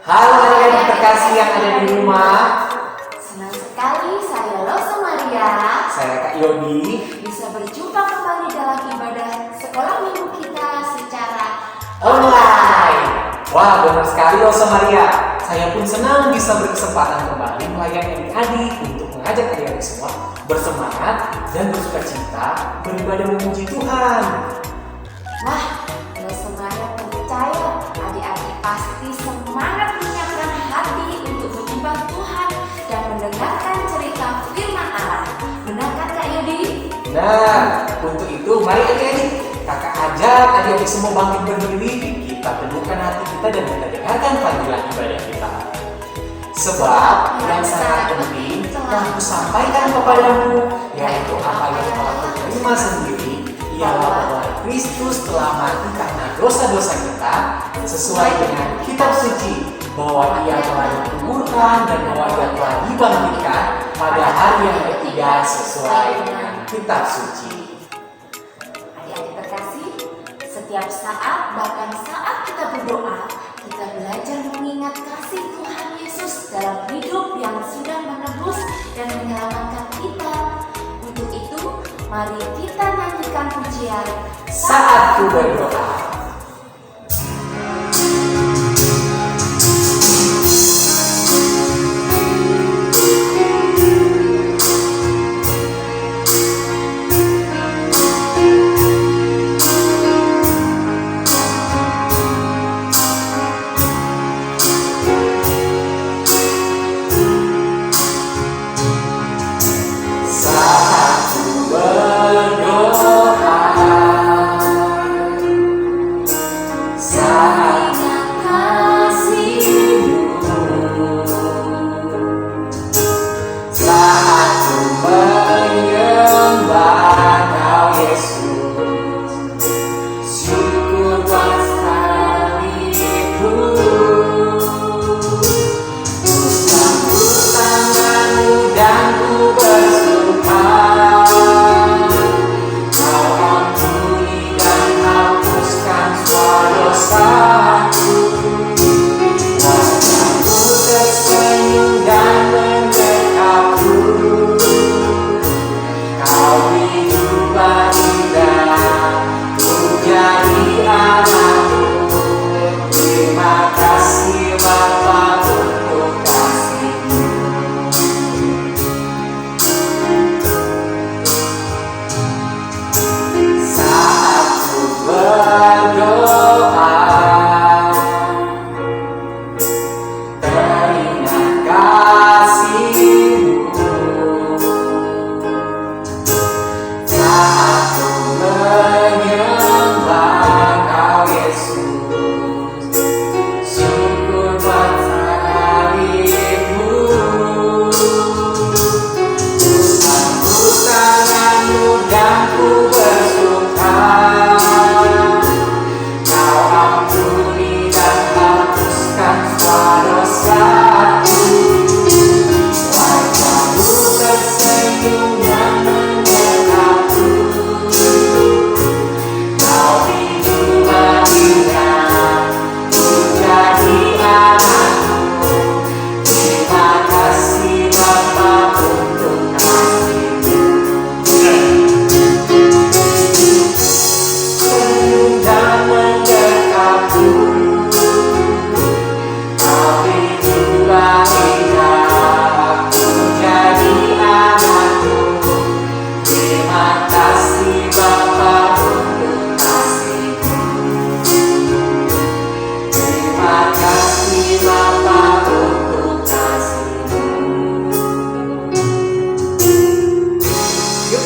Halo adik-adik terkasih yang ada di rumah. Senang sekali saya Rosa Maria. Saya Kak Yodi. Bisa berjumpa kembali dalam ibadah sekolah minggu kita secara Online. Wah, benar sekali Rosa Maria. Saya pun senang bisa berkesempatan kembali melayani adik-adik untuk mengajak adik-adik semua bersemangat dan bersukacita beribadah memuji Tuhan. Wah, Rosa Maria percaya adik-adik pasti semangat menyiapkan hati untuk menyembah Tuhan dan mendengarkan cerita firman Allah. Benar kan Kak Yodi? Nah, untuk itu mari adik-adik, kakak ajak adik-adik semua bangkit berdiri. Kita teduhkan hati kita dan kita dengarkan panggilan ibadah kita. Sebab yang sangat penting telah kusampaikan kepadamu, yaitu apa yang telah kuterima sendiri, ialah bahwa Kristus telah mati karena dosa-dosa kita sesuai dengan kitab suci, bahwa ia telah dikuburkan dan bahwa ia telah dibangkitkan pada hari yang ketiga sesuai dengan kitab suci. Adik-adik terkasih, setiap saat bahkan saat kita berdoa, kita belajar mengingat kasih Tuhan Yesus dalam hidup yang sudah menebus dan menyelamatkan kita. Untuk itu, mari kita nyanyikan pujian Saat ku berdoa.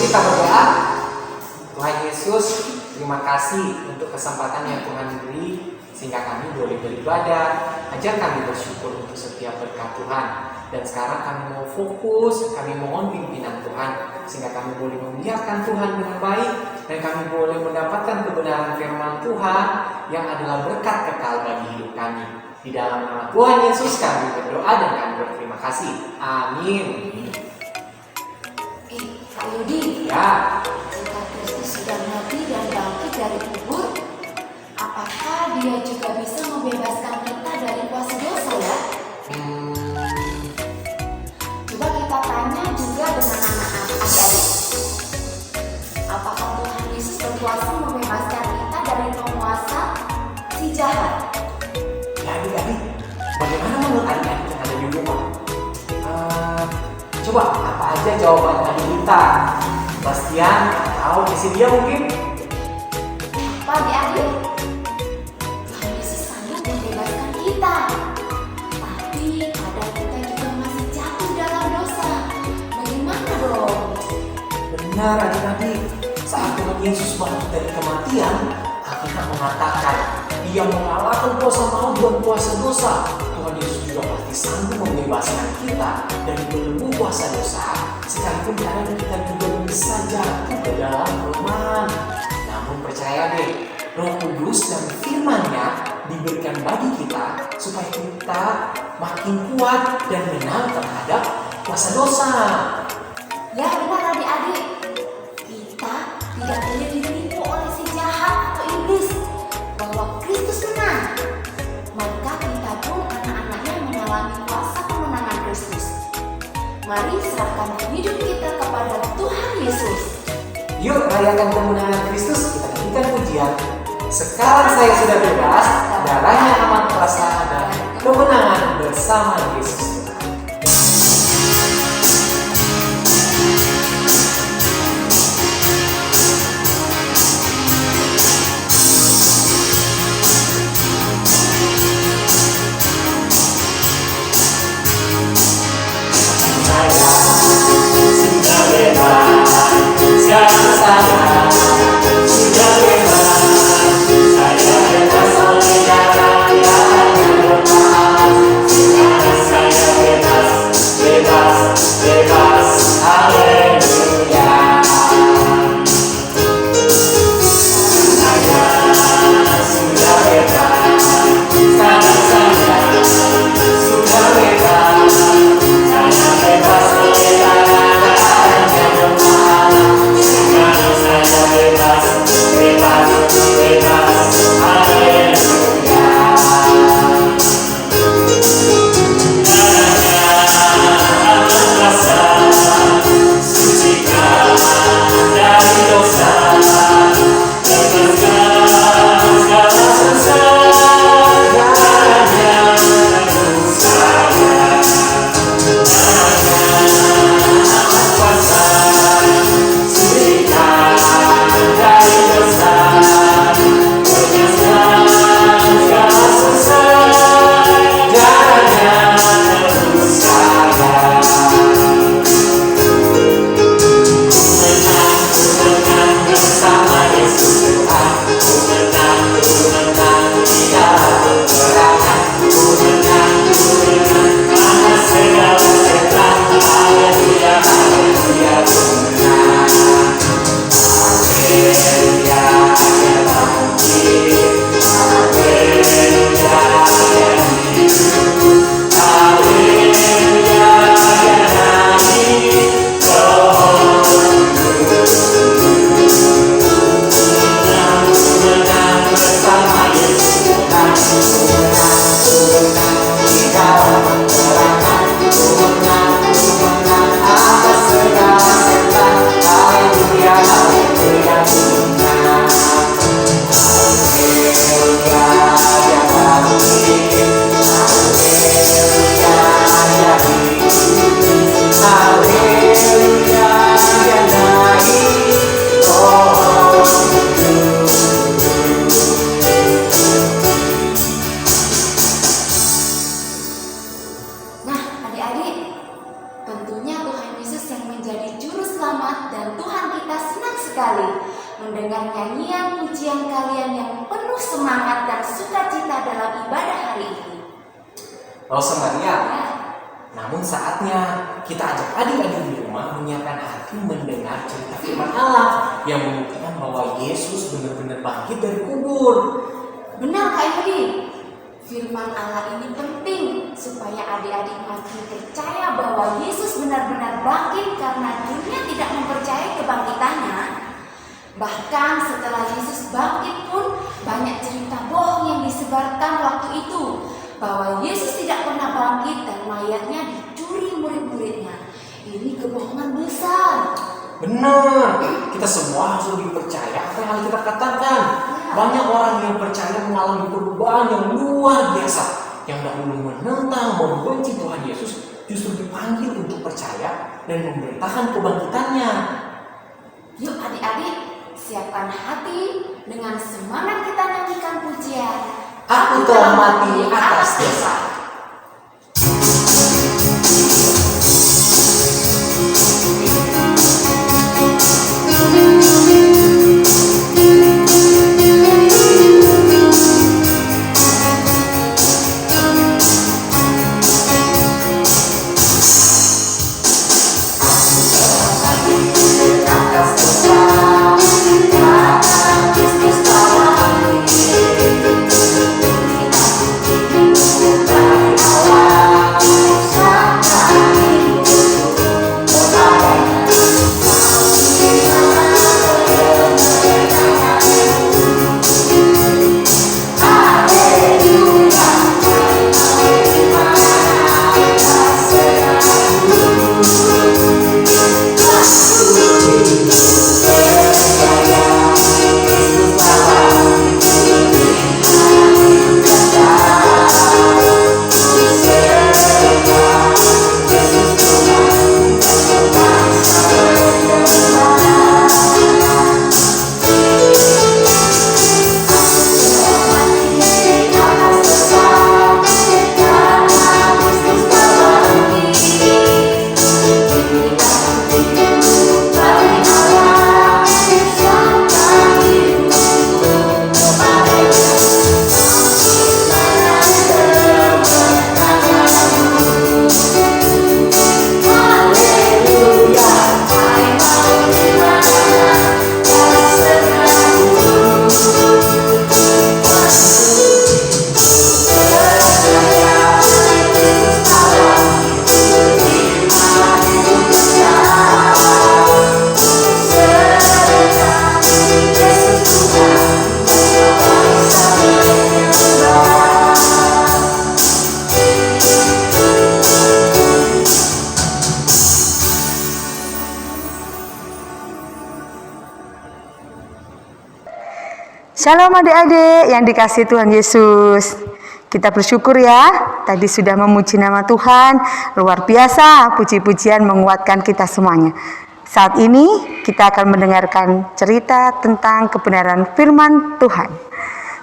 Kita berdoa. Tuhan Yesus, terima kasih untuk kesempatan yang Tuhan beri sehingga kami boleh beribadah. Ajar kami bersyukur untuk setiap berkat Tuhan. Dan sekarang kami mau fokus, kami mohon pimpinan Tuhan sehingga kami boleh memuliakan Tuhan dengan baik dan kami boleh mendapatkan kebenaran firman Tuhan yang adalah berkat kekal bagi hidup kami. Di dalam nama Tuhan Yesus kami berdoa dan kami berterima kasih. Amin. Kak Yudi, Ya. jika Kristus sudah mati dan bangkit dari kubur, apakah Dia juga bisa membebaskan kita dari kuasa dosa ya? Coba apa aja jawaban tadi kita? Bastian atau Cecilia mungkin? Apa adik-adik? Tuhan Yesus sanggup membebaskan kita. Tapi kadang kita juga masih jatuh dalam dosa. Bagaimana dong? Benar adik-adik, saat Tuhan Yesus bangkit dari kematian, Alkitab mengatakan Dia mengalahkan kuasa maut dan kuasa dosa. Tuhan Yesus juga pasti sanggup membebaskan kita dari belenggu kuasa dosa, sekalipun kadang kita juga bisa jatuh ke dalam kelemahan. Namun percaya deh, Roh Kudus dan firman-Nya diberikan bagi kita supaya kita makin kuat dan menang terhadap kuasa dosa. Ya benar adik-adik. Kita tidak boleh ditipu oleh si jahat atau iblis bahwa Kristus menang. Maka kita pun anak-anaknya mengalami kuasa kemenangan Kristus. Mari serahkan hidup kita kepada Tuhan Yesus. Yuk rayakan kemenangan Kristus, kita nyanyikan pujian. Sekarang saya sudah bebas, darahnya amat terasa dan kemenangan bersama Yesus. mendengar nyanyian pujian kalian yang penuh semangat dan sukacita dalam ibadah hari ini. Rosa Maria, namun saatnya kita ajak adik-adik di rumah menyiapkan hati mendengar cerita firman Allah yang membuktikan bahwa Yesus benar-benar bangkit dari kubur. Benar Kak Yudi, firman Allah ini penting supaya adik-adik makin percaya bahwa Yesus benar-benar bangkit karena dunia tidak mempercayai kebangkitannya. Bahkan setelah Yesus bangkit pun banyak cerita bohong yang disebarkan waktu itu bahwa Yesus tidak pernah bangkit dan mayatnya dicuri murid-muridnya. Ini kebohongan besar. Benar, kita semua harus lebih percaya apa yang kita katakan. Banyak orang yang percaya mengalami perubahan yang luar biasa, yang dahulu menentang, membenci Tuhan Yesus, justru dipanggil untuk percaya dan memberitakan kebangkitannya. Yuk adik-adik, siapkan hati dengan semangat kita nyanyikan pujian. Aku telah mati atas dosa. Shalom adik-adik yang dikasihi Tuhan Yesus. Kita bersyukur ya, tadi sudah memuji nama Tuhan. Luar biasa, puji-pujian menguatkan kita semuanya. Saat ini kita akan mendengarkan cerita tentang kebenaran firman Tuhan.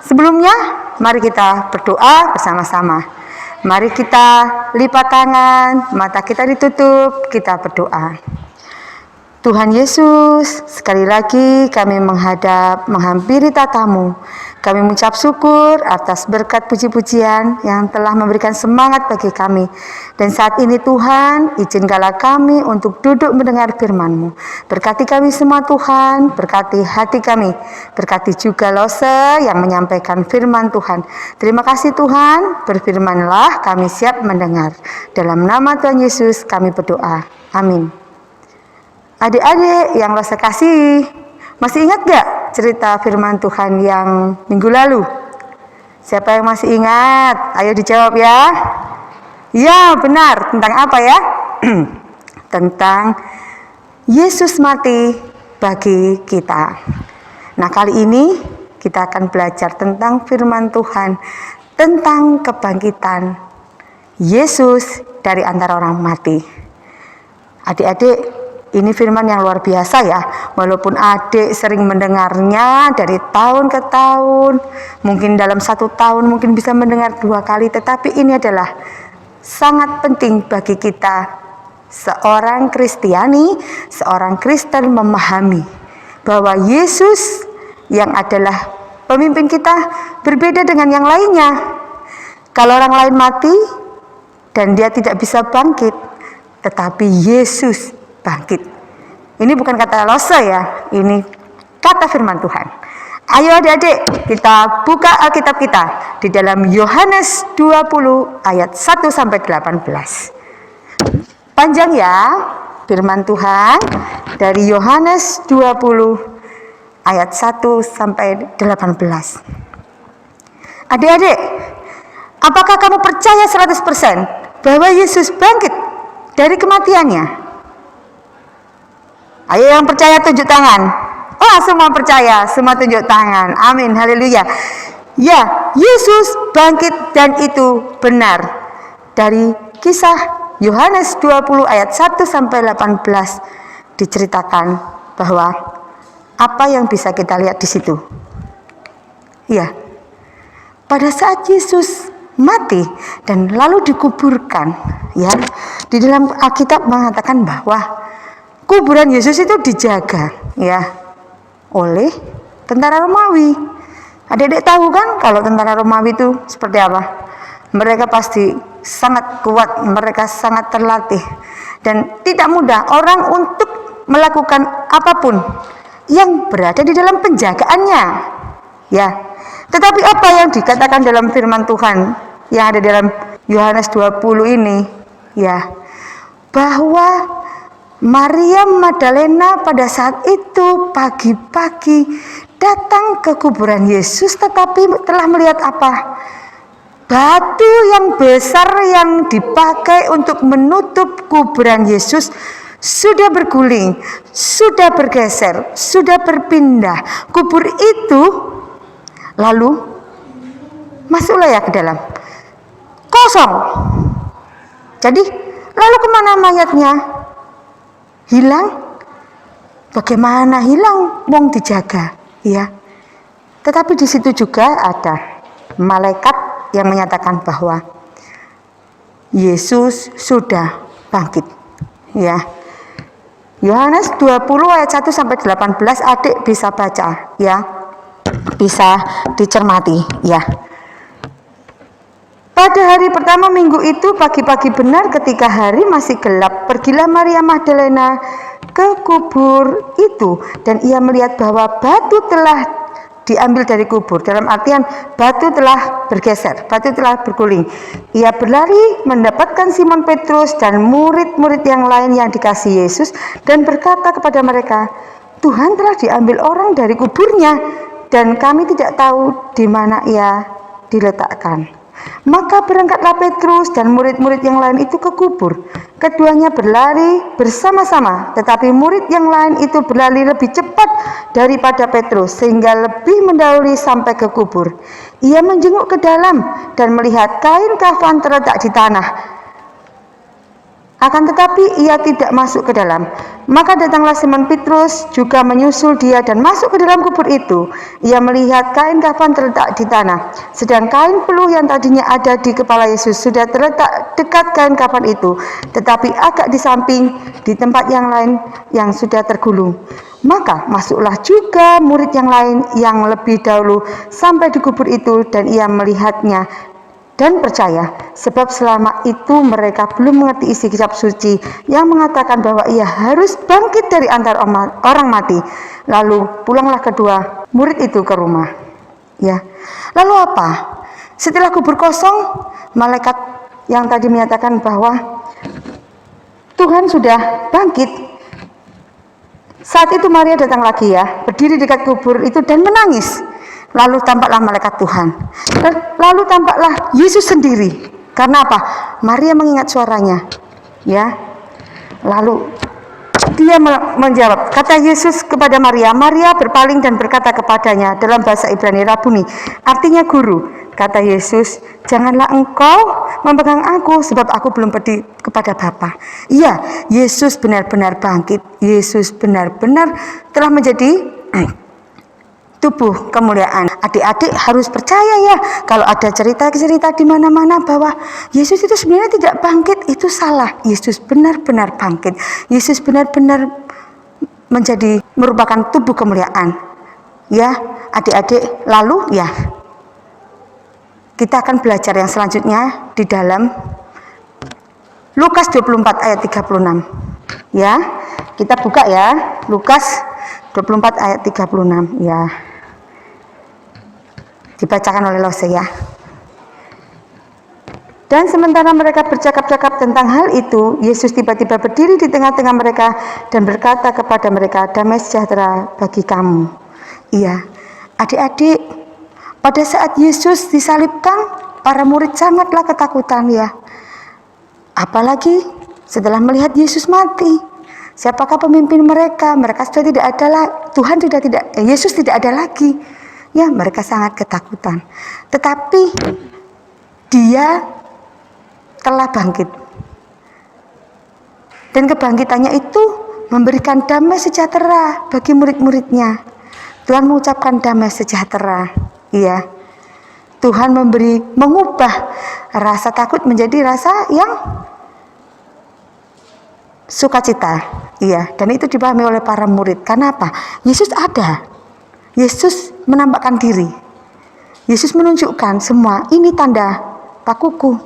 Sebelumnya, mari kita berdoa bersama-sama. Mari kita lipat tangan, mata kita ditutup, kita berdoa. Tuhan Yesus, sekali lagi kami menghampiri tatamu. Kami mengucap syukur atas berkat puji-pujian yang telah memberikan semangat bagi kami. Dan saat ini Tuhan, izinkanlah kami untuk duduk mendengar firman-Mu. Berkati kami semua Tuhan, berkati hati kami. Berkati juga Lose yang menyampaikan firman Tuhan. Terima kasih Tuhan, berfirmanlah kami siap mendengar. Dalam nama Tuhan Yesus kami berdoa. Amin. Adik-adik yang Lose kasih, masih ingat gak cerita firman Tuhan yang minggu lalu? Siapa yang masih ingat? Ayo dijawab ya. Ya benar, tentang apa ya? Tentang Yesus mati bagi kita. Nah kali ini kita akan belajar tentang firman Tuhan, tentang kebangkitan Yesus dari antara orang mati. Adik-adik, ini firman yang luar biasa ya. Walaupun adik sering mendengarnya dari tahun ke tahun, mungkin dalam 1 tahun mungkin bisa mendengar 2 kali, tetapi ini adalah sangat penting bagi kita seorang Kristiani, seorang Kristen memahami bahwa Yesus yang adalah pemimpin kita berbeda dengan yang lainnya. Kalau orang lain mati dan dia tidak bisa bangkit, tetapi Yesus bangkit. Ini bukan kata Lose ya, ini kata firman Tuhan. Ayo adik-adik, kita buka Alkitab kita di dalam Yohanes 20 ayat 1 sampai 18. Panjang ya firman Tuhan dari Yohanes 20 ayat 1 sampai 18. Adik-adik, apakah kamu percaya 100% bahwa Yesus bangkit dari kematiannya? Ayo yang percaya tunjuk tangan. Oh, semua percaya, semua tunjuk tangan. Amin, haleluya. Ya, Yesus bangkit dan itu benar. Dari kisah Yohanes 20 ayat 1 sampai 18 diceritakan bahwa apa yang bisa kita lihat di situ. Ya, pada saat Yesus mati dan lalu dikuburkan, ya, di dalam Alkitab mengatakan bahwa kuburan Yesus itu dijaga, ya, oleh tentara Romawi. Adik-adik tahu kan kalau tentara Romawi itu seperti apa? Mereka pasti sangat kuat, mereka sangat terlatih dan tidak mudah orang untuk melakukan apapun yang berada di dalam penjagaannya. Ya. Tetapi apa yang dikatakan dalam firman Tuhan yang ada dalam Yohanes 20 ini, ya, bahwa Maria Magdalena pada saat itu pagi-pagi datang ke kuburan Yesus, tetapi telah melihat apa? Batu yang besar yang dipakai untuk menutup kuburan Yesus sudah berguling, sudah bergeser, sudah berpindah. Kubur itu lalu masuklah ya ke dalam, kosong. Jadi lalu kemana mayatnya? Hilang? Bagaimana hilang? Wong dijaga, ya. Tetapi di situ juga ada malaikat yang menyatakan bahwa Yesus sudah bangkit, ya. Yohanes 20 ayat 1 sampai 18 adik bisa baca, ya. Bisa dicermati, ya. Pada hari pertama minggu itu pagi-pagi benar ketika hari masih gelap, pergilah Maria Magdalena ke kubur itu dan ia melihat bahwa batu telah diambil dari kubur, dalam artian batu telah bergeser, batu telah berguling. Ia berlari mendapatkan Simon Petrus dan murid-murid yang lain yang dikasihi Yesus dan berkata kepada mereka, Tuhan telah diambil orang dari kuburnya dan kami tidak tahu di mana ia diletakkan. Maka berangkatlah Petrus dan murid-murid yang lain itu ke kubur. Keduanya berlari bersama-sama, tetapi murid yang lain itu berlari lebih cepat daripada Petrus, sehingga lebih mendahului sampai ke kubur. Ia menjenguk ke dalam dan melihat kain kafan terletak di tanah. Akan tetapi ia tidak masuk ke dalam. Maka datanglah Simon Petrus juga menyusul dia dan masuk ke dalam kubur itu. Ia melihat kain kafan terletak di tanah, sedang kain peluh yang tadinya ada di kepala Yesus sudah terletak dekat kain kafan itu, tetapi agak di samping di tempat yang lain yang sudah tergulung. Maka masuklah juga murid yang lain yang lebih dahulu sampai di kubur itu dan ia melihatnya dan percaya, sebab selama itu mereka belum mengerti isi kitab suci yang mengatakan bahwa ia harus bangkit dari antara orang mati. Lalu pulanglah kedua murid itu ke rumah. Ya. Lalu apa? Setelah kubur kosong, malaikat yang tadi menyatakan bahwa Tuhan sudah bangkit. Saat itu Maria datang lagi, ya, berdiri dekat kubur itu dan menangis. Lalu tampaklah malaikat Tuhan. Lalu tampaklah Yesus sendiri. Karena apa? Maria mengingat suaranya. Ya. Lalu dia menjawab. Kata Yesus kepada Maria. Maria berpaling dan berkata kepadanya dalam bahasa Ibrani, Rabuni, artinya guru. Kata Yesus, janganlah engkau memegang aku sebab aku belum pergi kepada Bapa. Iya, Yesus benar-benar bangkit. Yesus benar-benar telah menjadi tubuh kemuliaan. Adik-adik harus percaya, ya, kalau ada cerita-cerita di mana-mana bahwa Yesus itu sebenarnya tidak bangkit, itu salah. Yesus benar-benar bangkit. Yesus benar-benar menjadi merupakan tubuh kemuliaan. Ya, adik-adik, lalu ya kita akan belajar yang selanjutnya di dalam Lukas 24 ayat 36. Ya, kita buka ya, Lukas 24 ayat 36, ya. Dibacakan oleh Lose, ya. Dan sementara mereka bercakap-cakap tentang hal itu, Yesus tiba-tiba berdiri di tengah-tengah mereka dan berkata kepada mereka, damai sejahtera bagi kamu. Iya, adik-adik, pada saat Yesus disalibkan, para murid sangatlah ketakutan, ya. Apalagi setelah melihat Yesus mati. Siapakah pemimpin mereka? Mereka sudah tidak ada lagi. Tuhan sudah tidak, Yesus tidak ada lagi. Ya, mereka sangat ketakutan. Tetapi dia telah bangkit. Dan kebangkitannya itu memberikan damai sejahtera bagi murid-muridnya. Tuhan mengucapkan damai sejahtera. Iya. Tuhan mengubah rasa takut menjadi rasa yang sukacita. Iya, dan itu dipahami oleh para murid. Karena apa? Yesus ada. Yesus menampakkan diri. Yesus menunjukkan semua, ini tanda pakuku,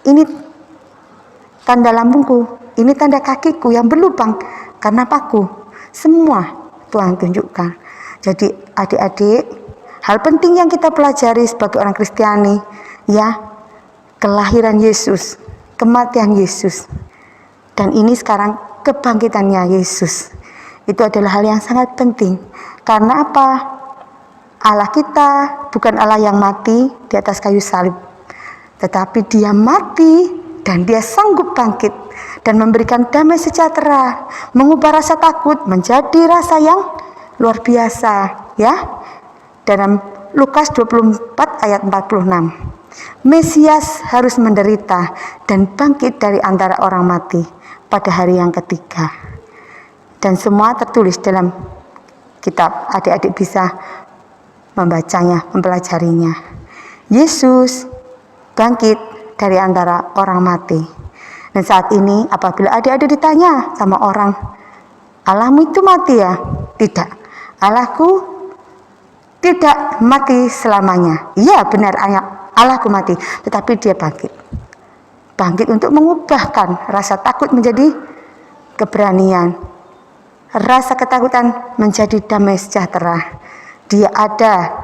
ini tanda lambungku, ini tanda kakiku yang berlubang karena paku. Semua Tuhan tunjukkan. Jadi adik-adik, hal penting yang kita pelajari sebagai orang Kristiani, ya, kelahiran Yesus, kematian Yesus, dan ini sekarang kebangkitannya Yesus. Itu adalah hal yang sangat penting. Karena apa? Allah kita bukan Allah yang mati di atas kayu salib, tetapi Dia mati dan Dia sanggup bangkit dan memberikan damai sejahtera, mengubah rasa takut menjadi rasa yang luar biasa, ya. Dalam Lukas 24 ayat 46. Mesias harus menderita dan bangkit dari antara orang mati pada hari yang ketiga. Dan semua tertulis dalam kitab, adik-adik bisa membacanya, mempelajarinya. Yesus bangkit dari antara orang mati. Dan saat ini apabila adik-adik ditanya sama orang, Allahmu itu mati ya? Tidak. Allahku tidak mati selamanya. Iya benar, Allahku mati, tetapi Dia bangkit. Bangkit untuk mengubahkan rasa takut menjadi keberanian, rasa ketakutan menjadi damai sejahtera. Dia ada,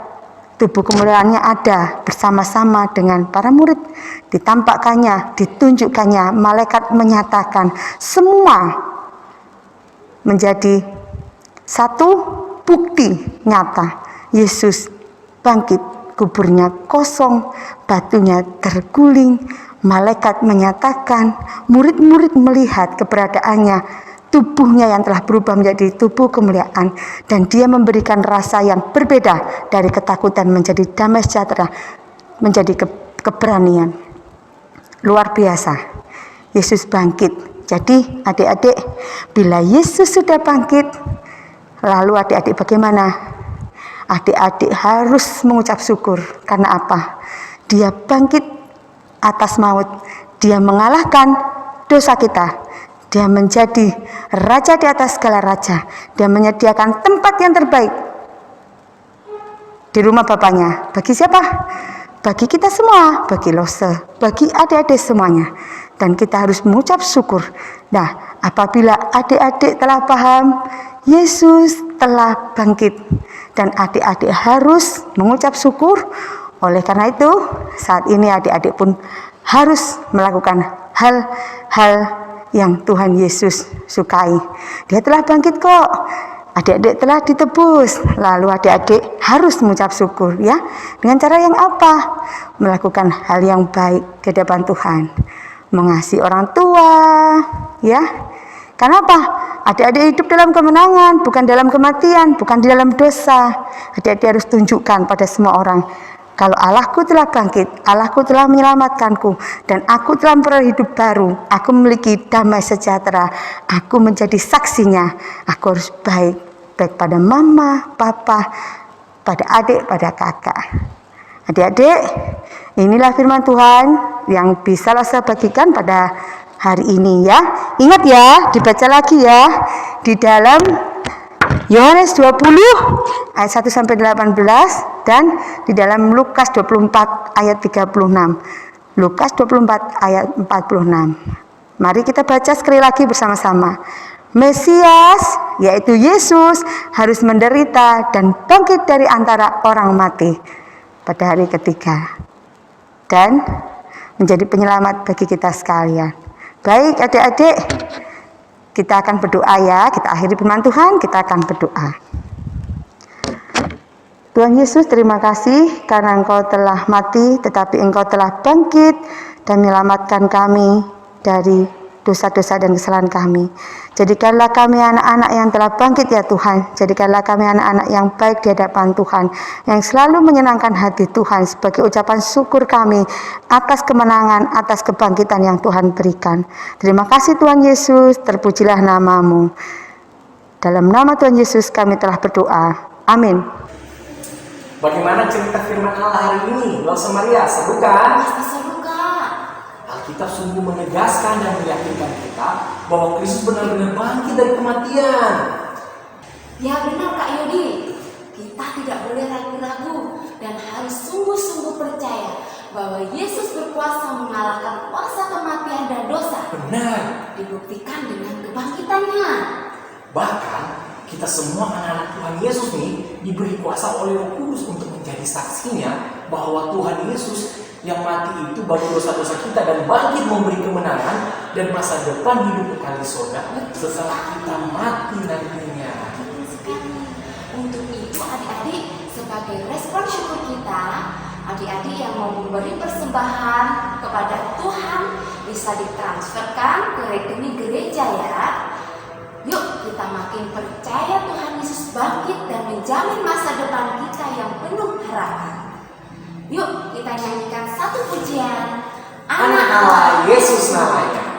tubuh kemuliaannya ada bersama-sama dengan para murid. Ditampakkannya, ditunjukkannya, malaikat menyatakan, semua menjadi satu bukti nyata. Yesus bangkit, kuburnya kosong, batunya terguling, malaikat menyatakan, murid-murid melihat keberadaannya, tubuhnya yang telah berubah menjadi tubuh kemuliaan, dan Dia memberikan rasa yang berbeda dari ketakutan menjadi damai sejahtera, menjadi keberanian. Luar biasa. Yesus bangkit. Jadi adik-adik, bila Yesus sudah bangkit, lalu adik-adik bagaimana? Adik-adik harus mengucap syukur. Karena apa? Dia bangkit atas maut. Dia mengalahkan dosa kita. Dia menjadi raja di atas segala raja. Dia menyediakan tempat yang terbaik di rumah Bapaknya. Bagi siapa? Bagi kita semua. Bagi Lose, bagi adik-adik semuanya. Dan kita harus mengucap syukur. Nah, apabila adik-adik telah paham, Yesus telah bangkit, dan adik-adik harus mengucap syukur. Oleh karena itu, saat ini adik-adik pun harus melakukan hal-hal yang Tuhan Yesus sukai. Dia telah bangkit kok. Adik-adik telah ditebus. Lalu adik-adik harus mengucap syukur, ya. Dengan cara yang apa? Melakukan hal yang baik di hadapan Tuhan. Mengasihi orang tua, ya. Kenapa? Adik-adik hidup dalam kemenangan, bukan dalam kematian, bukan di dalam dosa. Adik-adik harus tunjukkan pada semua orang, kalau Allahku telah bangkit, Allahku telah menyelamatkanku, dan aku telah memperoleh hidup baru. Aku memiliki damai sejahtera. Aku menjadi saksinya. Aku harus baik pada mama, papa, pada adik, pada kakak. Adik-adik, inilah firman Tuhan yang bisa saya bagikan pada hari ini, ya. Ingat ya, dibaca lagi ya. Di dalam Yohanes 20 ayat 1 sampai 18 dan di dalam Lukas 24 ayat 36. Lukas 24 ayat 46. Mari kita baca sekali lagi bersama-sama. Mesias, yaitu Yesus, harus menderita dan bangkit dari antara orang mati pada hari ketiga, dan menjadi penyelamat bagi kita sekalian. Baik adik-adik, kita akan berdoa ya. Kita akhiri firman Tuhan, kita akan berdoa. Tuhan Yesus, terima kasih karena Engkau telah mati, tetapi Engkau telah bangkit dan menyelamatkan kami dari dosa-dosa dan kesalahan kami. Jadikanlah kami anak-anak yang telah bangkit ya Tuhan. Jadikanlah kami anak-anak yang baik di hadapan Tuhan, yang selalu menyenangkan hati Tuhan sebagai ucapan syukur kami atas kemenangan, atas kebangkitan yang Tuhan berikan. Terima kasih Tuhan Yesus, terpujilah nama-Mu. Dalam nama Tuhan Yesus kami telah berdoa. Amin. Bagaimana cerita firman Allah hari ini? Loh Maria, seru kan? Pasti seru, Kak. Alkitab sungguh menegaskan dan meyakinkan kita bahwa Kristus benar-benar bangkit dari kematian. Ya benar Kak Yodi. Kita tidak boleh ragu-ragu dan harus sungguh-sungguh percaya bahwa Yesus berkuasa mengalahkan kuasa kematian dan dosa. Benar. Dibuktikan dengan kebangkitannya. Bahkan kita semua anak-anak Tuhan Yesus nih diberi kuasa oleh Roh Kudus untuk menjadi saksinya bahwa Tuhan Yesus yang mati itu bagi dosa-dosa kita dan bangkit memberi kemenangan dan masa depan hidup kekal di surga setelah kita mati nantinya. Betul sekali. Untuk itu adik-adik, sebagai respon syukur kita, adik-adik yang mau memberi persembahan kepada Tuhan bisa ditransferkan ke rekening gereja ya. Yuk kita makin percaya Tuhan Yesus bangkit dan menjamin masa depan kita yang penuh harapan. Yuk kita nyanyikan satu pujian, Anak Allah Yesus namanya.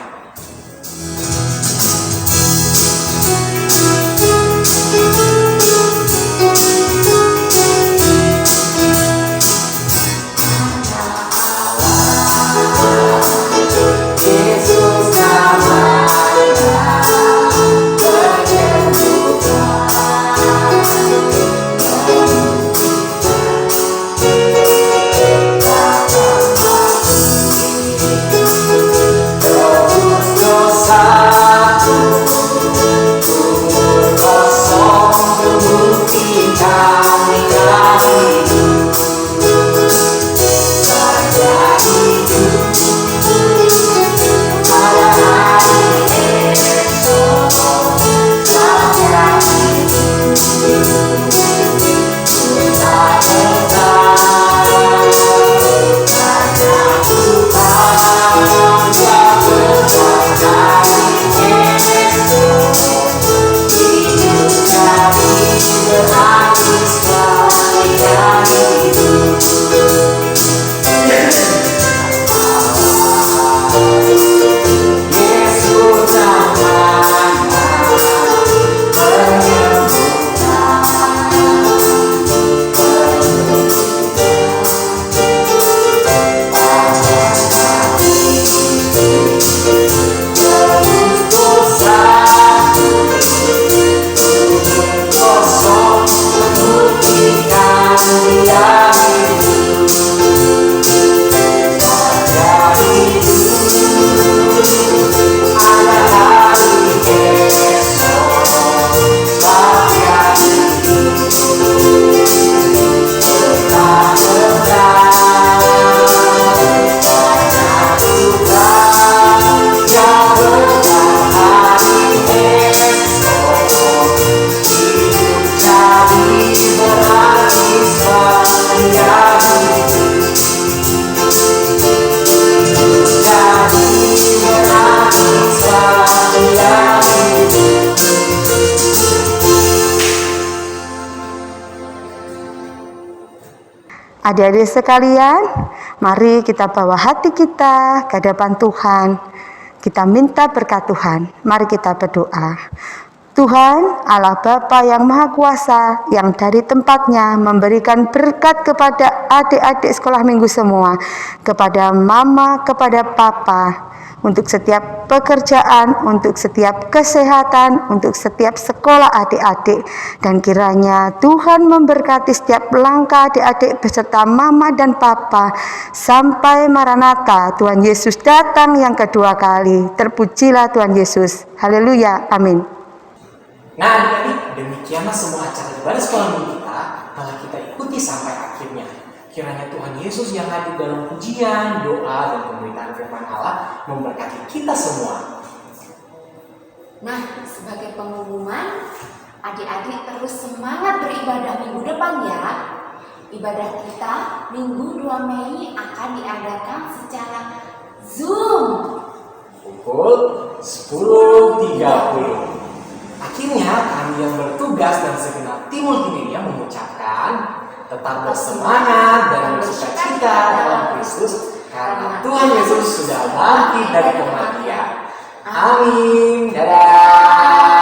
Adik-adik sekalian, mari kita bawa hati kita ke hadapan Tuhan. Kita minta berkat Tuhan. Mari kita berdoa. Tuhan Allah Bapa yang Maha Kuasa, yang dari tempatnya memberikan berkat kepada adik-adik sekolah minggu semua, kepada mama, kepada papa, untuk setiap pekerjaan, untuk setiap kesehatan, untuk setiap sekolah adik-adik. Dan kiranya Tuhan memberkati setiap langkah adik-adik beserta mama dan papa sampai Maranatha, Tuhan Yesus datang yang kedua kali. Terpujilah Tuhan Yesus. Haleluya. Amin. Nah adik-adik, demikianlah semua acara ibadah sekolah minggu kita telah kita ikuti sampai akhirnya. Kiranya Tuhan Yesus yang hadir dalam pujian, doa, dan pemberitaan firman Allah memberkati kita semua. Nah, sebagai pengumuman, adik-adik terus semangat beribadah minggu depan ya. Ibadah kita Minggu 2 Mei akan diadakan secara Zoom. Pukul 10.30. Akhirnya kami yang bertugas dan segenap tim multimedia mengucapkan tetap bersemangat dan bersukacita dalam Kristus karena Tuhan Yesus sudah bangkit dari kematian. Amin. Dadah.